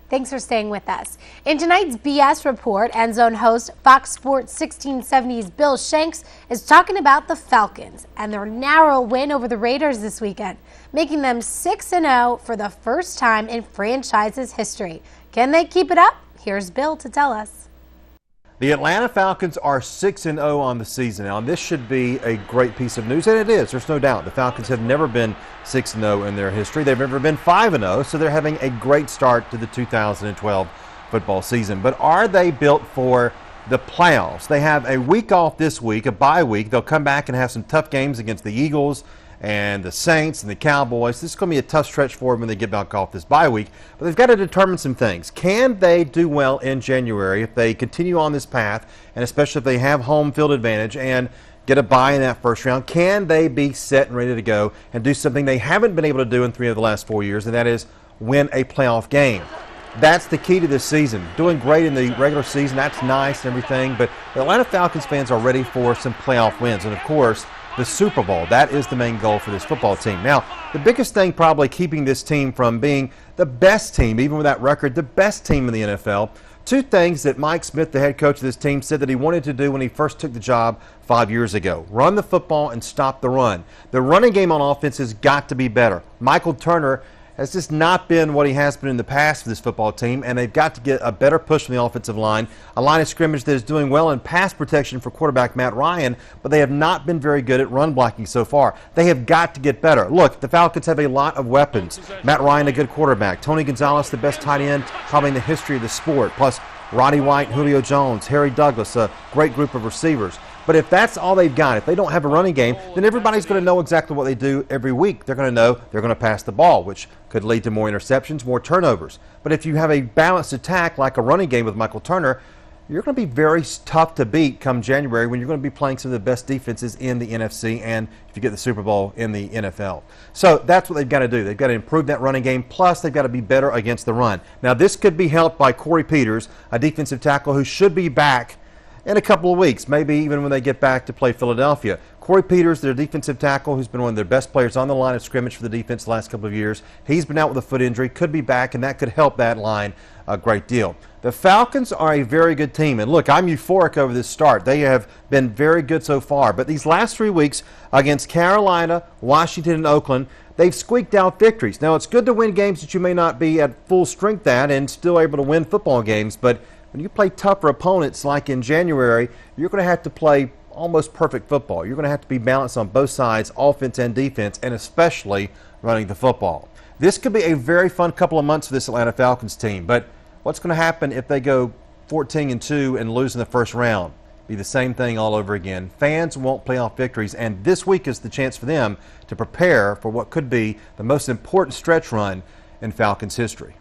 Thanks for staying with us. In tonight's BS Report, End Zone host Fox Sports 1670's Bill Shanks is talking about the Falcons and their narrow win over the Raiders this weekend, making them 6-0 for the first time in franchise's history. Can they keep it up? Here's Bill to tell us. The Atlanta Falcons are 6-0 on the season now, and this should be a great piece of news, and it is. There's no doubt. The Falcons have never been 6-0 in their history. They've never been 5-0, so they're having a great start to the 2012 football season. But are they built for the playoffs? They have a week off this week, a bye week. They'll come back and have some tough games against the Eagles and the Saints and the Cowboys. This is going to be a tough stretch for them when they get back off this bye week. But they've got to determine some things. Can they do well in January if they continue on this path, and especially if they have home field advantage and get a bye in that first round? Can they be set and ready to go and do something they haven't been able to do in 3 of the last 4 years, and that is win a playoff game? That's the key to this season. Doing great in the regular season, that's nice and everything, but the Atlanta Falcons fans are ready for some playoff wins. And, of course, the Super Bowl. That is the main goal for this football team. Now, the biggest thing probably keeping this team from being the best team, even with that record, the best team in the NFL, 2 things that Mike Smith, the head coach of this team, said that he wanted to do when he first took the job 5 years ago. Run the football and stop the run. The running game on offense has got to be better. Michael Turner has just not been what he has been in the past for this football team, and they've got to get a better push from the offensive line, a line of scrimmage that is doing well in pass protection for quarterback Matt Ryan, but they have not been very good at run blocking so far. They have got to get better. Look, the Falcons have a lot of weapons. Matt Ryan, a good quarterback. Tony Gonzalez, the best tight end probably in the history of the sport, plus Roddy White, Julio Jones, Harry Douglas, a great group of receivers. But if that's all they've got, if they don't have a running game, then everybody's going to know exactly what they do every week. They're going to know they're going to pass the ball, which could lead to more interceptions, more turnovers. But if you have a balanced attack like a running game with Michael Turner, you're going to be very tough to beat come January when you're going to be playing some of the best defenses in the NFC and if you get the Super Bowl in the NFL. So that's what they've got to do. They've got to improve that running game, plus they've got to be better against the run. Now, this could be helped by Corey Peters, a defensive tackle who should be back in a couple of weeks, maybe even when they get back to play Philadelphia. Corey Peters, their defensive tackle, who's been one of their best players on the line of scrimmage for the defense the last couple of years. He's been out with a foot injury, could be back, and that could help that line a great deal. The Falcons are a very good team, and look, I'm euphoric over this start. They have been very good so far, but these last 3 weeks against Carolina, Washington, and Oakland, they've squeaked out victories. Now, it's good to win games that you may not be at full strength at and still able to win football games, but when you play tougher opponents like in January, you're going to have to play almost perfect football. You're going to have to be balanced on both sides, offense and defense, and especially running the football. This could be a very fun couple of months for this Atlanta Falcons team, but what's going to happen if they go 14-2 and lose in the first round? Be the same thing all over again. Fans want playoff victories, and this week is the chance for them to prepare for what could be the most important stretch run in Falcons history.